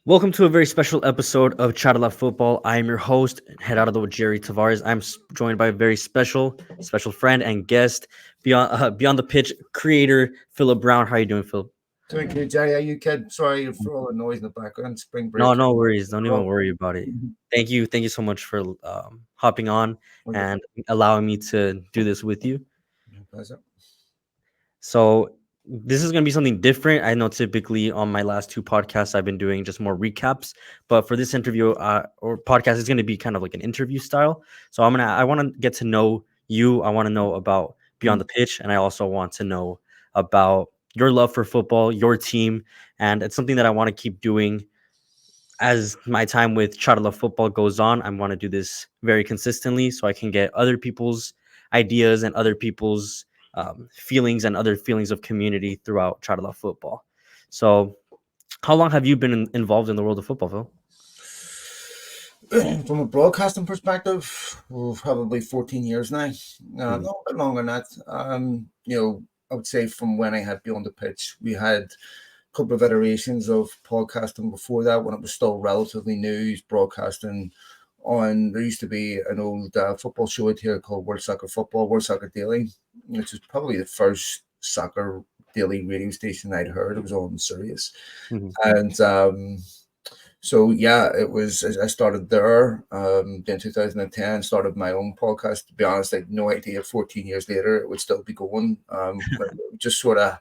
Welcome to a very special episode of CharlaFootball. I am your host, head out of the Jerry Tavares. I'm joined by a very special friend and guest, beyond the pitch creator, Philip Brown. How are you doing, Philip? Doing good, Jerry. Are you kid? Sorry for all the noise in the background. Spring No, break. no worries. Don't even Oh, worry about it. Thank you so much for hopping on wonderful. and allowing me to do this with you. My pleasure. So this is going to be something different. I know typically on my last two podcasts I've been doing just more recaps, but for this interview or podcast, it's going to be kind of like an interview style. So I want to get to know you. I want to know about Mm. beyond the pitch, and I also want to know about your love for football, your team, and it's something that I want to keep doing as my time with Charla Football goes on. I want to do this very consistently so I can get other people's ideas and other people's feelings and other feelings of community throughout Charla Football. So, how long have you been involved in the world of football, Phil? From a broadcasting perspective, probably 14 years now. Mhm. No, a bit longer than that. I would say from when I had Beyond the Pitch, we had a couple of iterations of podcasting before that when it was still relatively new. Broadcasting on, there used to be an old football show out here called World Soccer Daily, which was probably the first soccer daily radio station I'd heard. It was on Sirius. Mhm. And so yeah, it was. I started there. In 2010, started my own podcast. To be honest, I had no idea. 14 years later, it would still be going. But it just sort of,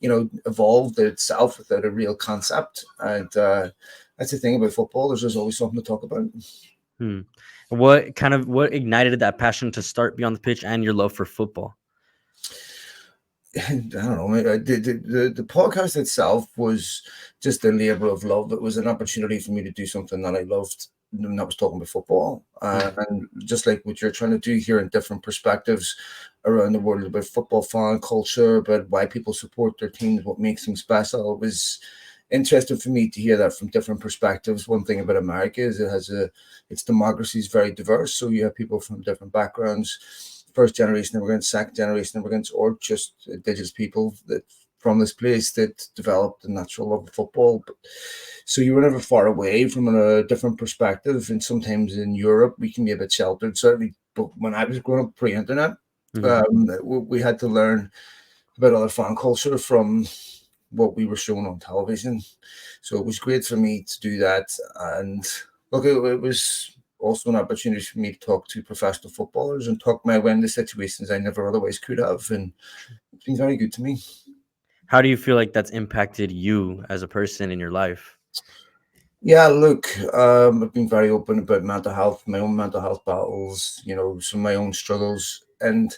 evolved itself without a real concept. And that's the thing about football. There's just always something to talk about. Hmm. What ignited that passion to start beyond the pitch and your love for football? I don't know. The podcast itself was just a labor of love. It was an opportunity for me to do something that I loved, and that was talking about football. Mhm. And just like what you're trying to do here in different perspectives around the world about football fan culture, about why people support their teams, what makes them special. It was interesting for me to hear that from different perspectives. One thing about America is its democracy is very diverse. So you have people from different backgrounds, first generation immigrants, second generation immigrants, or just indigenous people that from this place that developed a natural love of football. So you were never far away from a different perspective. And sometimes in Europe, we can be a bit sheltered, certainly. But when I was growing up pre-internet, Mhm. we had to learn about other fan culture from what we were shown on television. So it was great for me to do that. And look, it was also an opportunity for me to talk to professional footballers and talk my way into situations I never otherwise could have. And it's been very good to me. How do you feel like that's impacted you as a person in your life? Yeah, look, I've been very open about mental health, my own mental health battles, some of my own struggles. And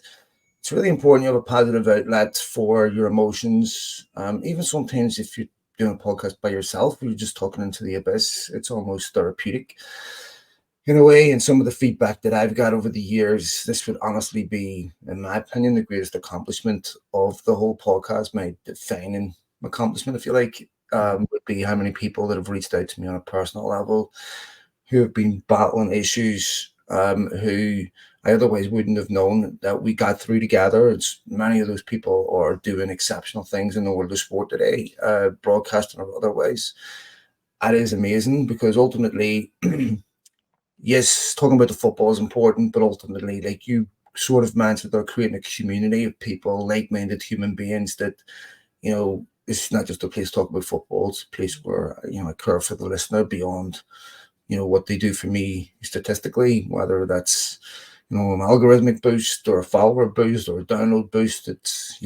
it's really important you have a positive outlet for your emotions. Even sometimes if you're doing a podcast by yourself, you're just talking into the abyss, it's almost therapeutic in a way. And some of the feedback that I've got over the years, this would honestly be, in my opinion, the greatest accomplishment of the whole podcast. My defining accomplishment, if you like, Mhm. would be how many people that have reached out to me on a personal level who have been battling issues, who I otherwise wouldn't have known that we got through together. It's many of those people are doing exceptional things in the world of sport today, broadcasting or otherwise. That is amazing because ultimately, yes, talking about the football is important, but ultimately, like you sort of mentioned, they're creating a community of people, like-minded human beings that, it's not just a place to talk about football. It's a place where, I care for the listener beyond what they do for me statistically, whether that's an algorithmic boost or a follower boost or a download boost. It's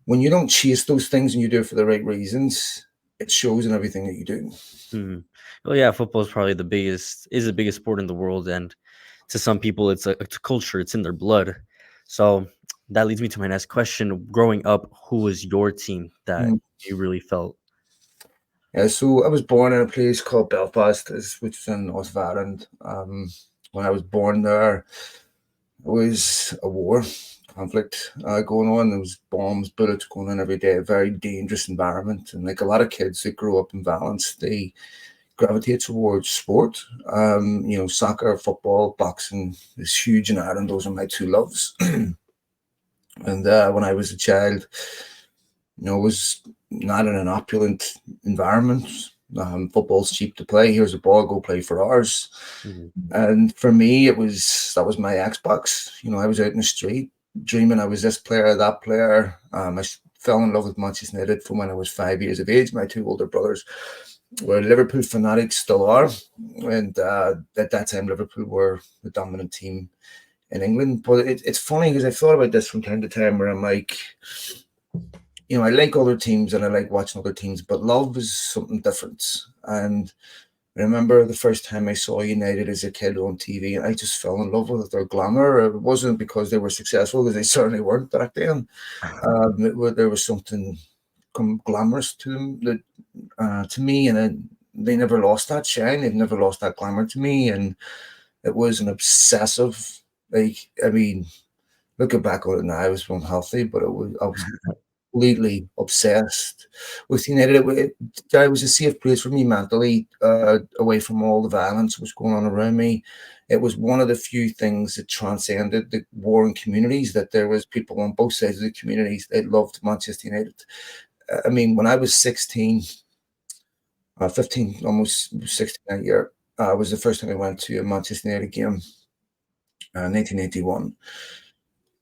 when you don't chase those things and you do it for the right reasons, it shows in everything that you do. Mhm. Well, yeah, football is probably the biggest sport in the world, and to some people, it's a culture, it's in their blood. So that leads me to my next question. Growing up, who was your team that Mm. you really felt? Yeah, so I was born in a place called Belfast, which is in North of Ireland. When I was born there, it was a war, conflict going on. There was bombs, bullets going on every day. A very dangerous environment, and like a lot of kids that grow up in violence, they gravitate towards sport. Soccer, football, boxing is huge in Ireland. Those are my two loves. And when I was a child, I was not in an opulent environment. Football's cheap to play. Here's a ball, go play for ours. Mhm. And for me, that was my Xbox. I was out in the street dreaming I was this player, that player. Fell in love with Manchester United from when I was 5 years of age. My two older brothers were Liverpool fanatics, still are, and at that time Liverpool were the dominant team in England. But it's funny because I thought about this from time to time, where I'm like, I like other teams and I like watching other teams, but love is something different. And I remember the first time I saw United as a kid on TV, and I just fell in love with their glamour. It wasn't because they were successful, because they certainly weren't back then. There was something glamorous to them, that to me, and they never lost that shine. They've never lost that glamour to me, and it was an obsessive. Like, I mean, looking back on it now, I was unhealthy, but I was completely obsessed with United. It was a safe place for me mentally, away from all the violence that was going on around me. It was one of the few things that transcended the warring communities, that there was people on both sides of the communities that loved Manchester United. I mean, when I was 16, 15, almost 16 that year, was the first time I went to a Manchester United game, 1981.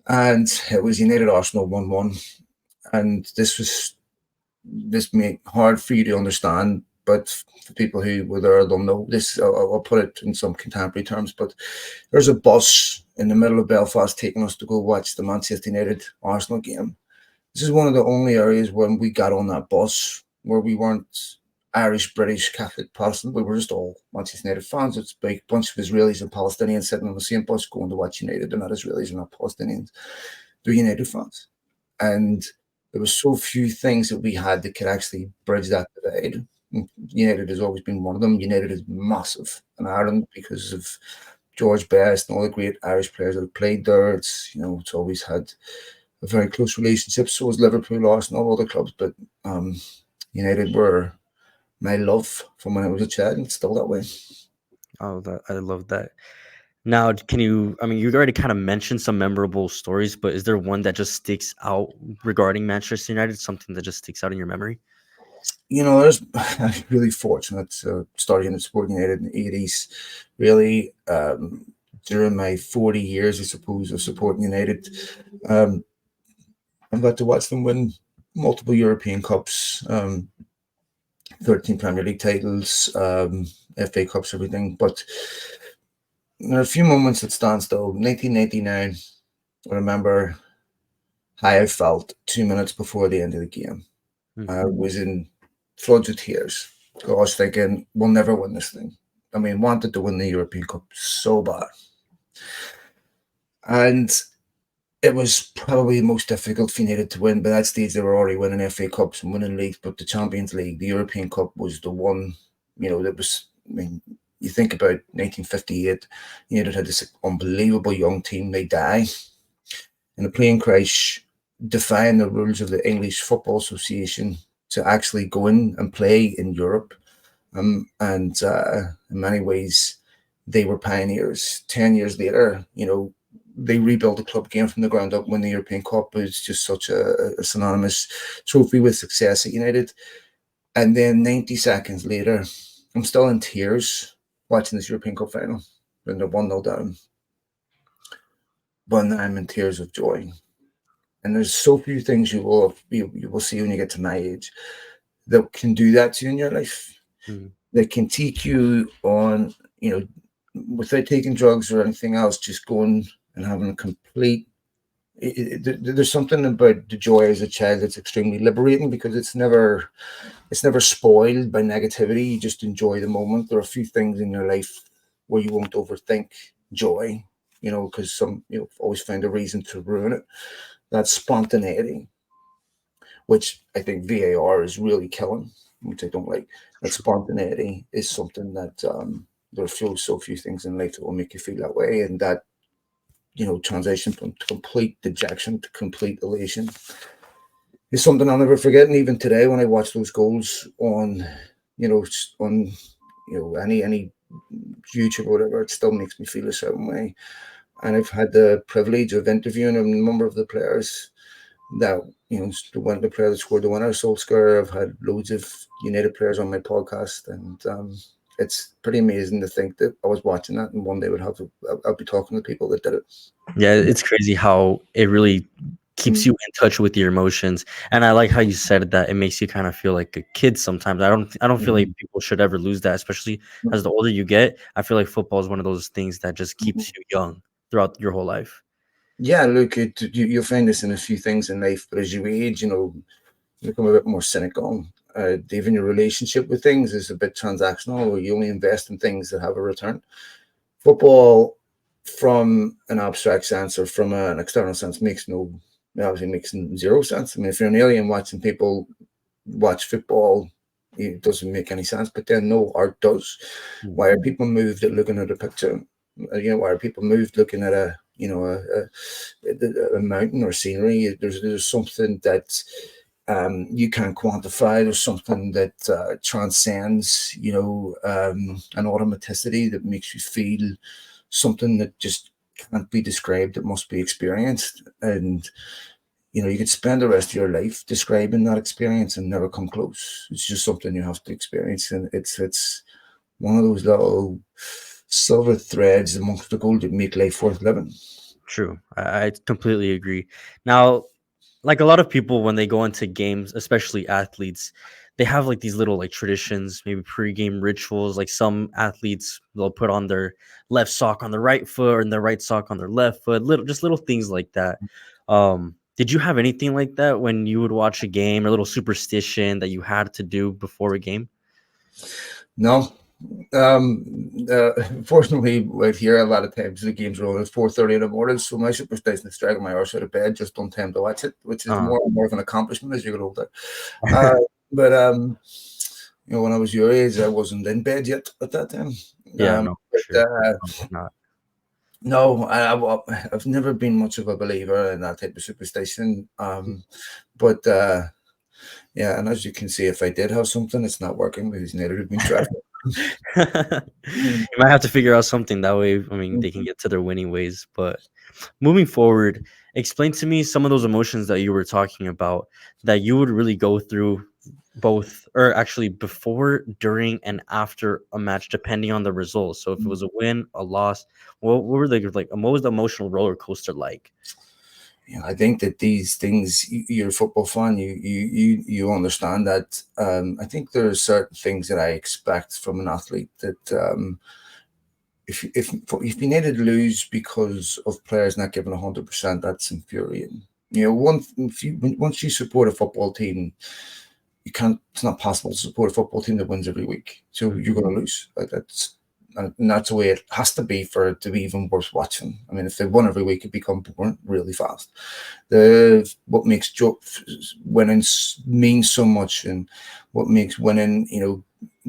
And it was United Arsenal 1-1. And this made hard for you to understand, but for people who were there, they'll know this. I'll put it in some contemporary terms, but there's a bus in the middle of Belfast taking us to go watch the Manchester United Arsenal game. This is one of the only areas when we got on that bus where we weren't Irish, British, Catholic, Protestant. We were just all Manchester United fans. It's a big bunch of Israelis and Palestinians sitting on the same bus going to watch United. They're not Israelis, they're not Palestinians. They're United fans. And there was so few things that we had that could actually bridge that divide. United has always been one of them. United is massive in Ireland because of George Best and all the great Irish players that have played there. It's always had a very close relationship. So was Liverpool, Arsenal, all the clubs, but United were my love from when I was a child, and it's still that way. Oh, I love that. Now, can you? I mean, you already kind of mentioned some memorable stories, but is there one that just sticks out regarding Manchester United? Something that just sticks out in your memory? I'm really fortunate starting in Sport United in the 80s. Really, during my 40 years, I suppose, of supporting United, um, I've got to watch them win multiple European Cups, 13 Premier League titles, FA Cups, everything. But there are a few moments that stand still. 1999, I remember how I felt 2 minutes before the end of the game. I Mhm. was in floods of tears. I was thinking, we'll never win this thing. I mean, wanted to win the European Cup so bad. And it was probably the most difficult for United to win. By that stage, they were already winning FA Cups and winning leagues, but the Champions League, the European Cup was the one, that was, I mean, you think about 1958, United had this unbelievable young team. They die in a plane crash, defying the rules of the English Football Association to actually go in and play in Europe. And in many ways, they were pioneers. 10 years later, they rebuilt the club again from the ground up, win the European Cup. It's just such a synonymous trophy with success at United. And then 90 seconds later, I'm still in tears watching this European Cup final when they're 1-0 down. But I'm in tears of joy. And there's so few things you will see when you get to my age that can do that to you in your life. Mhm. That can take you on, without taking drugs or anything else, just going and having a complete. There's something about the joy as a child that's extremely liberating, because it's never spoiled by negativity. You just enjoy the moment. There are a few things in your life where you won't overthink joy, because always find a reason to ruin it. That spontaneity, which I think VAR is really killing, which I don't like. That spontaneity is something that there are so few things in life that will make you feel that way, and that transition from complete dejection to complete elation is something I'll never forget. And even today, when I watch those goals on, on any YouTube or whatever, it still makes me feel a certain way. And I've had the privilege of interviewing a number of the players, that the one the player that scored the winner, Solskjaer. I've had loads of United players on my podcast, and it's pretty amazing to think that I was watching that, and one day I'll be talking to people that did it. Yeah, it's crazy how it really keeps you in touch with your emotions. And I like how you said that it makes you kind of feel like a kid sometimes. I don't feel like people should ever lose that, especially as the older you get. I feel like football is one of those things that just keeps you young throughout your whole life. Yeah, look, you'll find this in a few things in life, but as you age, you become a bit more cynical. Even your relationship with things is a bit transactional, or you only invest in things that have a return. Football, from an abstract sense or from an external sense, obviously makes zero sense. I mean, if you're an alien watching people watch football, it doesn't make any sense. But then, no, art does. Why are people moved at looking at a picture? Why are people moved looking at a mountain or scenery? There's something that you can't quantify. There's something that transcends, an automaticity that makes you feel something that just can't be described. It must be experienced, and you could spend the rest of your life describing that experience and never come close. It's just something you have to experience, and it's one of those little silver threads amongst the gold that make life worth living. True. I completely agree. Now, like a lot of people when they go into games, especially athletes, they have like these little like traditions, maybe pre-game rituals. Like some athletes, they'll put on their left sock on the right foot and their right sock on their left foot. Little things like that. Did you have anything like that when you would watch a game, or a little superstition that you had to do before a game? No. Fortunately, right here, a lot of times the games are on at 4:30 in the morning, so my superstition is dragging my arse out of bed just on time to watch it, which is Uh, more and more of an accomplishment as you get older. Uh, but when I was your age, I wasn't in bed yet at that time. yeah, no, for But sure. Not. no, I've never been much of a believer in that type of superstition. But yeah, and as you can see, if I did have something, it's not working because neither have been tried. You might have to figure out something that way. I mean, they can get to their winning ways. But moving forward, explain to me some of those emotions that you were talking about that you would really go through both, or actually before, during, and after a match, depending on the result. So if it was a win, a loss, what were the like? What was the emotional roller coaster like? I think that these things, you're a football fan, you understand that. I think there are certain things that I expect from an athlete that if United lose because of players not giving 100%, that's infuriating. Once you support a football team, you can't. It's not possible to support a football team that wins every week. So you're going to lose. And that's the way it has to be for it to be even worth watching. I mean, if they won every week, it become boring really fast. What makes winning means so much, and what makes winning,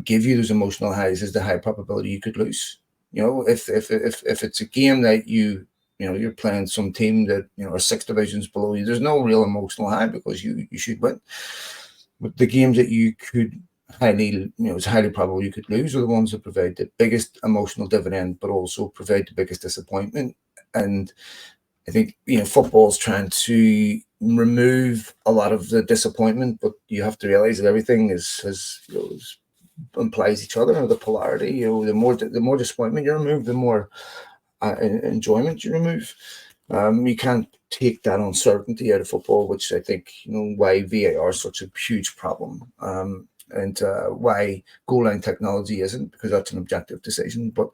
give you those emotional highs is the high probability you could lose. If it's a game that you're playing some team that are 6 divisions below you, there's no real emotional high because you should win. But the games that you could it's highly probable you could lose are the ones that provide the biggest emotional dividend, but also provide the biggest disappointment. And I think football's trying to remove a lot of the disappointment, but you have to realize that everything implies each other, or the polarity. The more disappointment you remove, the more enjoyment you remove. You can't take that uncertainty out of football, which I think why VAR is such a huge problem, and why goal line technology isn't, because that's an objective decision. But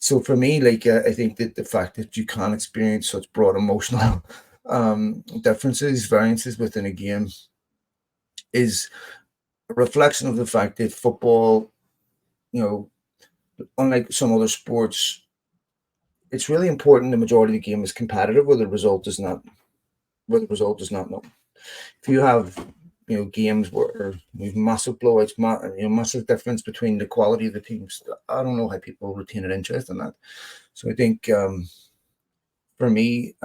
so for me, like I think that the fact that you can experience such broad emotional differences, variances within a game, is a reflection of the fact that football, unlike some other sports, it's really important the majority of the game is competitive, where the result is not known. If you have games where we've massive blowouts, massive difference between the quality of the teams, I don't know how people retain an interest in that. So I think for me,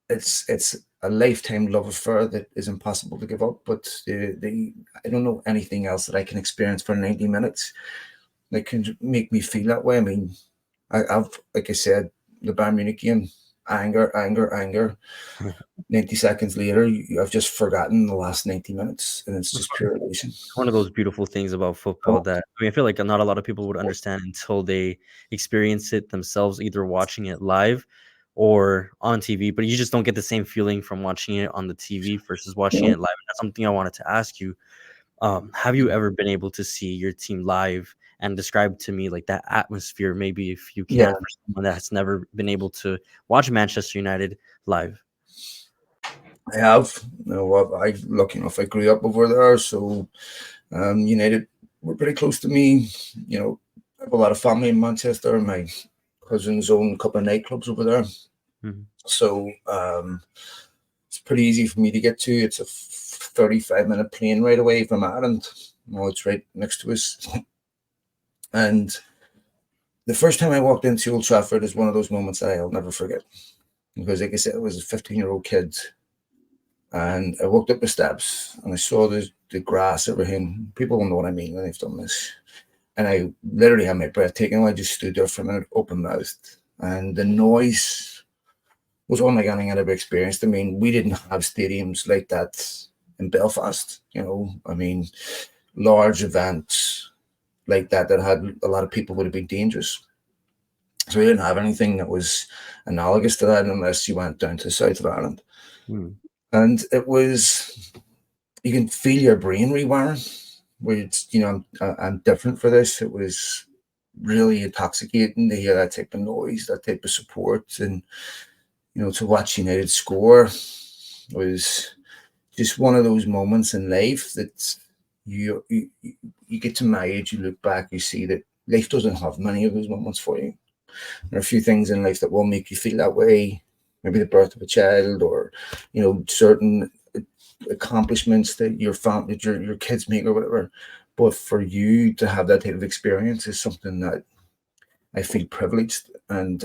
it's a lifetime love affair that is impossible to give up. But I don't know anything else that I can experience for 90 minutes that can make me feel that way. I mean, I've, like I said, the Bayern Munich game. anger, anger, anger. 90 seconds later, I've just forgotten the last 90 minutes, and it's just pure elation. One of those beautiful things about football Oh, that I feel like not a lot of people would understand until they experience it themselves, either watching it live or on TV. But you just don't get the same feeling from watching it on the TV versus watching you it live. And that's something I wanted to ask you. Have you ever been able to see your team live and describe to me like that atmosphere? Maybe if you yeah, can, for someone that's never been able to watch Manchester United live. I have. You know, I lucky enough, I grew up over there, so United were pretty close to me. You know, I have a lot of family in Manchester. My cousins own a couple of nightclubs over there, Mhm. so it's pretty easy for me to get to. It's a 35-minute plane right away from Ireland. No, it's right next to us. And the first time I walked into Old Trafford is one of those moments that I'll never forget. Because, like I said, I was a 15-year-old kid. And I walked up the steps and I saw the grass, everything. People will know what I mean when they've done this. And I literally had my breath taken. I just stood there for a minute, open mouthed. And the noise was unlike anything I'd ever experienced. I mean, we didn't have stadiums like that in Belfast. You know, I mean, large events like that had a lot of people would have been dangerous. So we didn't have anything that was analogous to that unless you went down to the south of Ireland. Mm. And it was, you can feel your brain rewiring, where it's, you know, I'm different for this. It was really intoxicating to hear that type of noise, that type of support. And, you know, to watch United score was just one of those moments in life that you, you get to my age, you look back, you see that life doesn't have many of those moments for you. There are a few things in life that will make you feel that way. Maybe the birth of a child, or you know, certain accomplishments that your family, your kids make, or whatever. But for you to have that type of experience is something that I feel privileged. And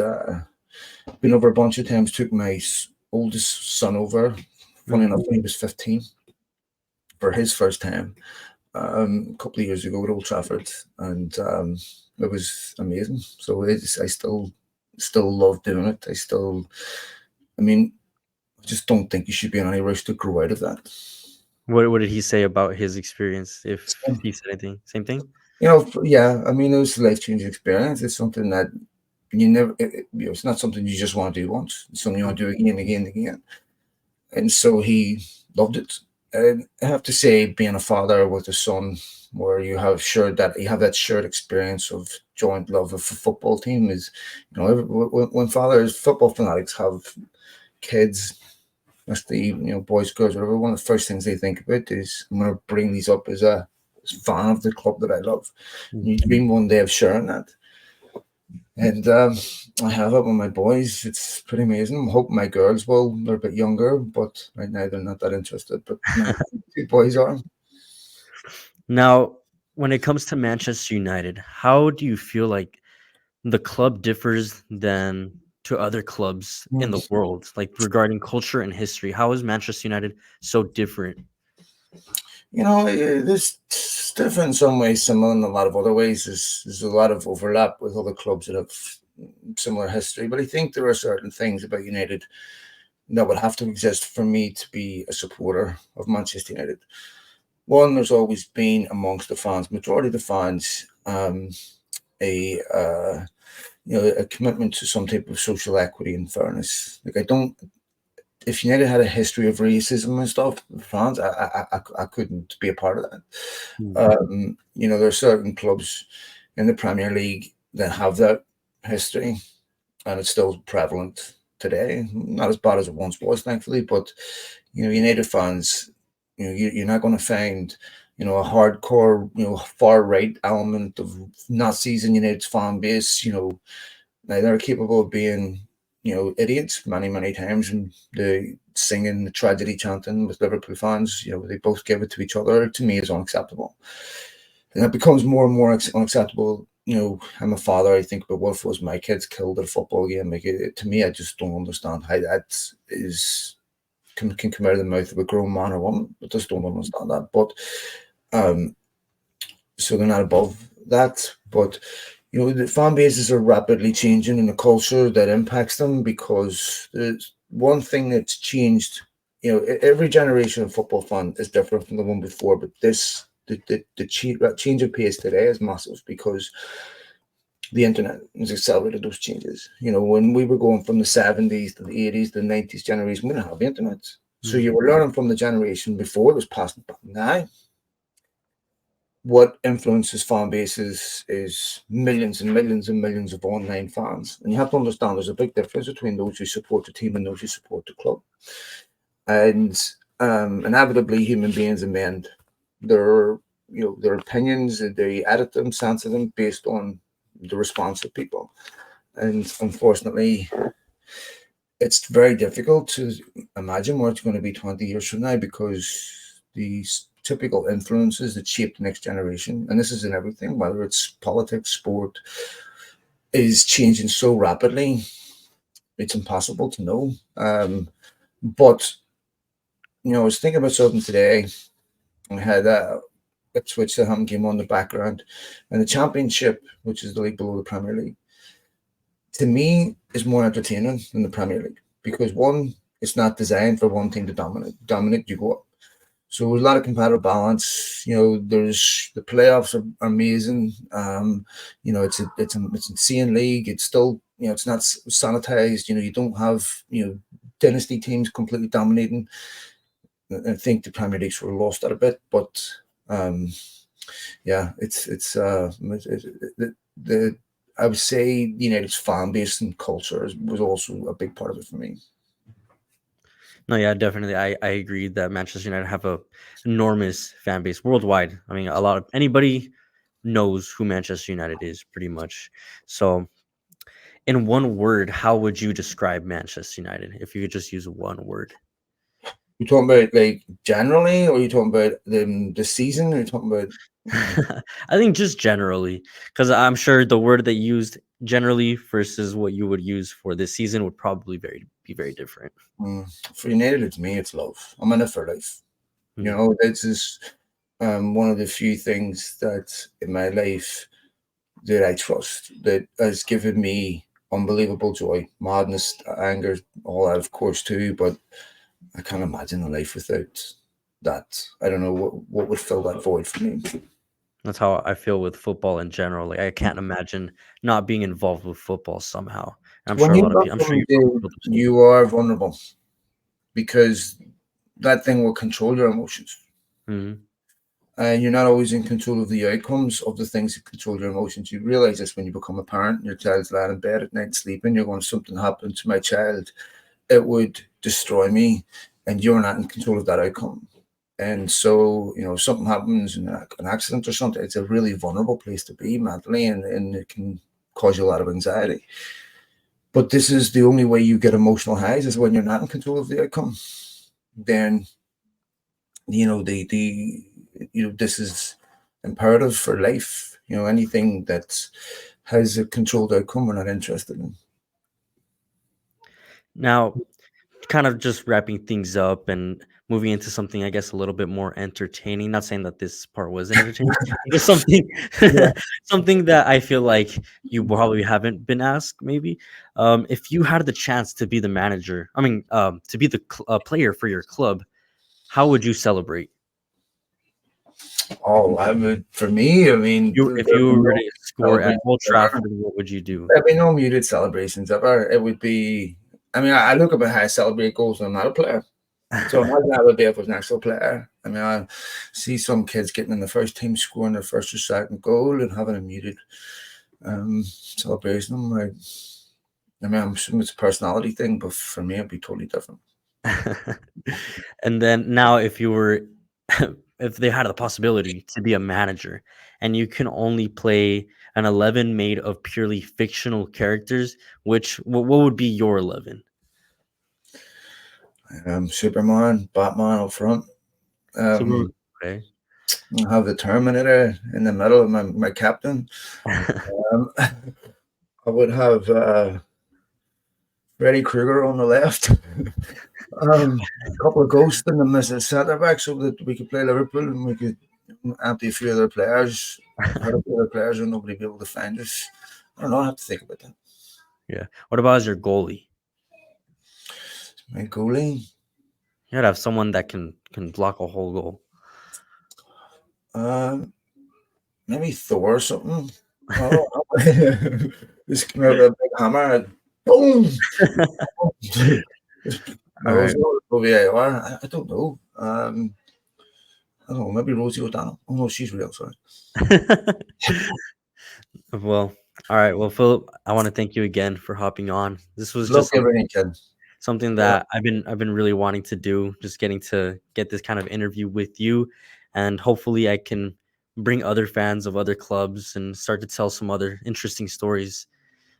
been over a bunch of times. Took my oldest son over. Funny Mhm. enough, when he was 15 for his first time a couple of years ago at Old Trafford, and it was amazing. So I still love doing it. I mean, I just don't think you should be in any rush to grow out of that. What did he say about his experience? If he said anything, same thing. You know, yeah. I mean, it was a life changing experience. It's something that you never. You know, it's not something you just want to do once. It's something you want to do again and again and again. And so he loved it. And I have to say, being a father with a son, where you have that shared experience of joint love of a football team, is, you know, when fathers, football fanatics have kids, especially, you know, boys, girls, whatever, one of the first things they think about is, I'm going to bring these up as a fan of the club that I love. And Mm. you dream one day of sharing that. And I have it with my boys. It's pretty amazing. I hope my girls will. They're a bit younger, but right now they're not that interested. But my two boys are. Now, when it comes to Manchester United, how do you feel like the club differs than to other clubs in the world, like regarding culture and history? How is Manchester United so different? You know, there's different in some ways, similar in a lot of other ways. There's a lot of overlap with other clubs that have similar history, but I think there are certain things about United that would have to exist for me to be a supporter of Manchester United. One, there's always been amongst the fans, majority of the fans, a you know, a commitment to some type of social equity and fairness. Like, I don't, if United had a history of racism and stuff, fans, I couldn't be a part of that. Mm. You know, there are certain clubs in the Premier League that have that history, and it's still prevalent today. Not as bad as it once was, thankfully, but you know, United fans, you know, you're not going to find, you know, a hardcore, you know, far right element of Nazis in United's fan base. You know, now they're capable of being, you know, idiots many times, and the singing, the tragedy chanting with Liverpool fans. You know, they both give it to each other. To me, is unacceptable. And that becomes more and more unacceptable. You know, I'm a father. I think about what if it was my kids killed at a football game. Like, to me, I just don't understand how that is can come out of the mouth of a grown man or woman. I just don't understand that. But um, so they're not above that. But The fan bases are rapidly changing in the culture that impacts them, because there's one thing that's changed. Every generation of football fan is different from the one before, but that change of pace today is massive, because the internet has accelerated those changes. When we were going from the 70s to the 80s, the 90s generation, we didn't have the internet. So you were learning from the generation before, it was passing back. Now, what influences fan bases is millions and millions and millions of online fans. And you have to understand there's a big difference between those who support the team and those who support the club. And inevitably, human beings amend their opinions, and they edit them, censor them based on the response of people. And unfortunately, it's very difficult to imagine what it's going to be 20 years from now, because these typical influences that shape the next generation, and this is in everything, whether it's politics, sport, is changing so rapidly, it's impossible to know. But I was thinking about something today. I had Ipswich Southampton game on the background, and the Championship, which is the league below the Premier League, to me is more entertaining than the Premier League, because one, it's not designed for one team to dominate. You go up. So there's a lot of competitive balance. There's the playoffs are amazing. It's an insane league. It's still, it's not sanitized. You don't have dynasty teams completely dominating. I think the Premier League sort of lost that a bit, but yeah, the I would say United's fan base and culture was also a big part of it for me. No, yeah, definitely. I agree that Manchester United have a enormous fan base worldwide. I mean, a lot of anybody knows who Manchester United is pretty much. So, in one word, how would you describe Manchester United if you could just use one word? You talking about like generally, or you talking about the season, or you talking about? I think just generally, because I'm sure the word that you used generally versus what you would use for this season would probably be very different. For United, it's me. It's love. I'm in it for life. This is one of the few things that in my life that I trust, that has given me unbelievable joy, madness, anger, all that, of course, too. But I can't imagine a life without that. I don't know what would fill that void for me. That's how I feel with football in general. Like I can't imagine not being involved with football somehow. And I'm When sure a you lot of love people. I'm sure you something, feel the same. you are vulnerable, because that thing will control your emotions. Mhm. And you're not always in control of the outcomes of the things that control your emotions. You realize this when you become a parent. Your child's lying in bed at night sleeping. You're going, something happened to my child, it would destroy me, and you're not in control of that outcome. And so, something happens in an accident or something, it's a really vulnerable place to be mentally, and it can cause you a lot of anxiety. But this is the only way you get emotional highs, is when you're not in control of the outcome. Then, this is imperative for life. Anything that has a controlled outcome, we're not interested in. Now, kind of just wrapping things up and moving into something, I guess, a little bit more entertaining. Not saying that this part wasn't entertaining, just something, Yeah. something that I feel like you probably haven't been asked. Maybe, if you had the chance to be the manager, I mean, to be the player for your club, how would you celebrate? Oh, I would. For me, I mean, If there'd you be were no to score at celebration Old ever. Trafford, what would you do? There'd be no muted celebrations ever. It would be. I mean, I look at how I celebrate goals when I'm not a player. So imagine how it would be if I was an actual player. I mean, I see some kids getting in the first team, scoring their first or second goal, and having a muted celebration. I'm assuming it's a personality thing, but for me, it'd be totally different. And then now, if you were, if they had the possibility to be a manager, and you can only play an 11 made of purely fictional characters, what would be your 11? Superman, Batman up front. Super. Um, Okay. I have the Terminator in the middle of my captain. I would have Freddy Krueger on the left. A couple of ghosts in the centre back, so that we could play Liverpool, and we could empty a few of their players, hurt a few of their players, and nobody be able to find us. I don't know. I have to think about that. Yeah. What about as your goalie? My goalie, You gotta have someone that can block a whole goal. um, maybe Thor or something. Oh, just come out with a big hammer and boom. All No, right. it's not VAR. I don't know. I don't know. Maybe Rosie O'Donnell. Oh no, she's real. Sorry. Well, all right. Well, Philip, I want to thank you again for hopping on. This was Love just everything, kid. something Yeah, that I've been really wanting to do, just getting to get this kind of interview with you, and hopefully I can bring other fans of other clubs and start to tell some other interesting stories,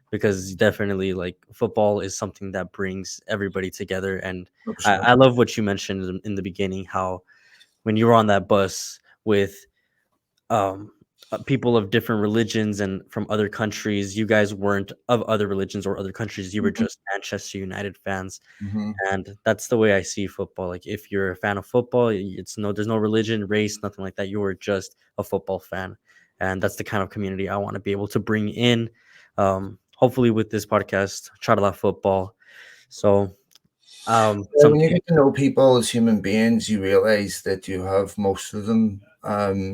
because definitely like football is something that brings everybody together. And I 100%. love what you mentioned in the beginning, how when you were on that bus with um people of different religions and from other countries, you guys weren't of other religions or other countries, you were Mm-hmm. just Manchester United fans. Mm-hmm. And that's the way I see football. Like if you're a fan of football, it's no, there's no religion, race, nothing like that. You are just a football fan, and that's the kind of community I want to be able to bring in. Hopefully, with this podcast, CharlaFootball. So, When you something. get to know people as human beings, you realize that you have most of them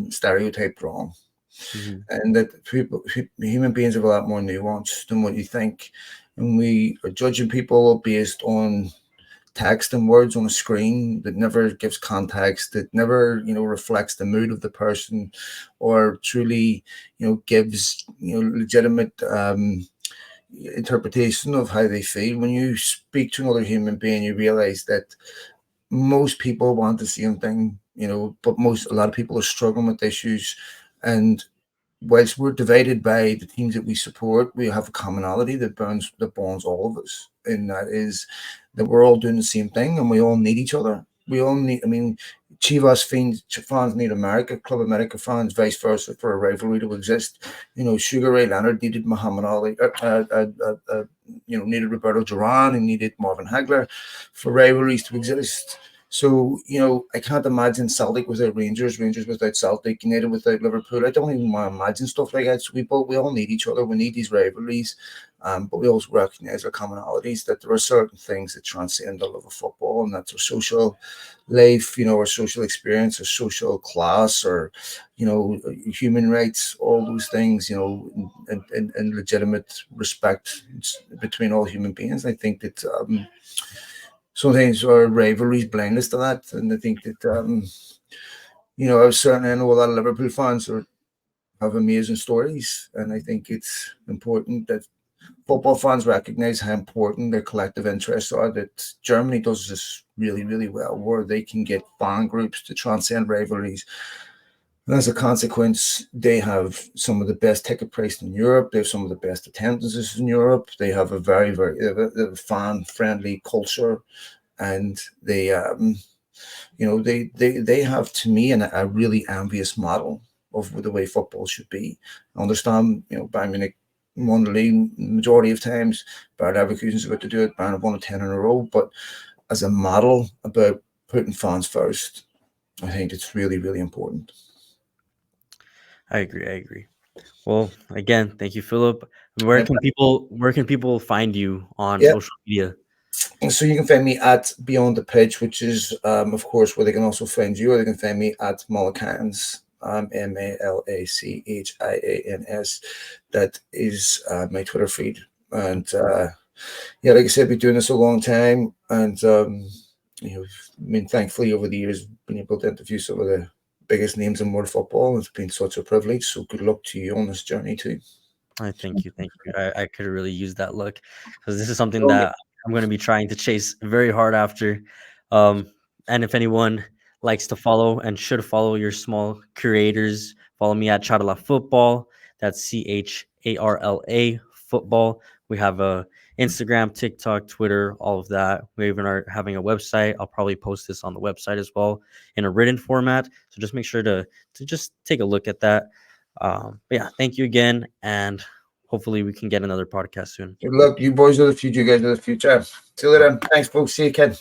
stereotyped wrong, Mhm. and that human beings have a lot more nuance than what you think. And we are judging people based on text and words on a screen that never gives context, that never, reflects the mood of the person, or truly, gives, legitimate interpretation of how they feel. When you speak to another human being, you realize that most people want the same thing, but a lot of people are struggling with issues. And whilst we're divided by the teams that we support, we have a commonality that bonds all of us, and that is that we're all doing the same thing, and we all need each other. We all need. I mean, Chivas fans need America, Club America fans, vice versa, for a rivalry to exist. Sugar Ray Leonard needed Muhammad Ali. Needed Roberto Duran and needed Marvin Hagler for rivalries to exist. So, I can't imagine Celtic without Rangers, Rangers without Celtic, United without Liverpool. I don't even want to imagine stuff like that. So we all need each other. We need these rivalries. But we also recognize our commonalities, that there are certain things that transcend the love of football, and that's our social life, our social experience, our social class, or, human rights, all those things, and legitimate respect between all human beings. I think that sometimes our rivalries blind us to that. And I think that, I know a lot of Liverpool fans have amazing stories. And I think it's important that football fans recognize how important their collective interests are. That Germany does this really, really well, where they can get fan groups to transcend rivalries. And as a consequence, they have some of the best ticket pricing in Europe. They have some of the best attendances in Europe. They have a very, very fan friendly culture, and they have, to me, a really envious model of the way football should be. I understand, Bayern Munich won the league majority of times. Bayer Leverkusen's about to do it. Bayern have won it 10 in a row. But as a model about putting fans first, I think it's really, really important. I agree. I agree. Well, again, thank you, Philip. My Where can people find you on Yeah. social media? So you can find me at Beyond the Pitch, which is, of course, where they can also find you, or they can find me at Malachans, Malachans. That is my Twitter feed. And yeah, like I said, I've been doing this a long time. And, thankfully over the years, been able to interview some of the biggest names in world football. It's been such a privilege. So good luck to you on this journey, too. I thank you, thank you. I could really use that look, because this is something that I'm going to be trying to chase very hard after. Um, and if anyone likes to follow and should follow your small creators, follow me at Charla Football. That's CHARLA Football. We have a Instagram, TikTok, Twitter, all of that. We even are having a website. I'll probably post this on the website as well in a written format. So just make sure to just take a look at that. But yeah, thank you again, and hopefully we can get another podcast soon. Good luck. You boys are the future. You guys are the future. See you later. Thanks, folks. See you, kid.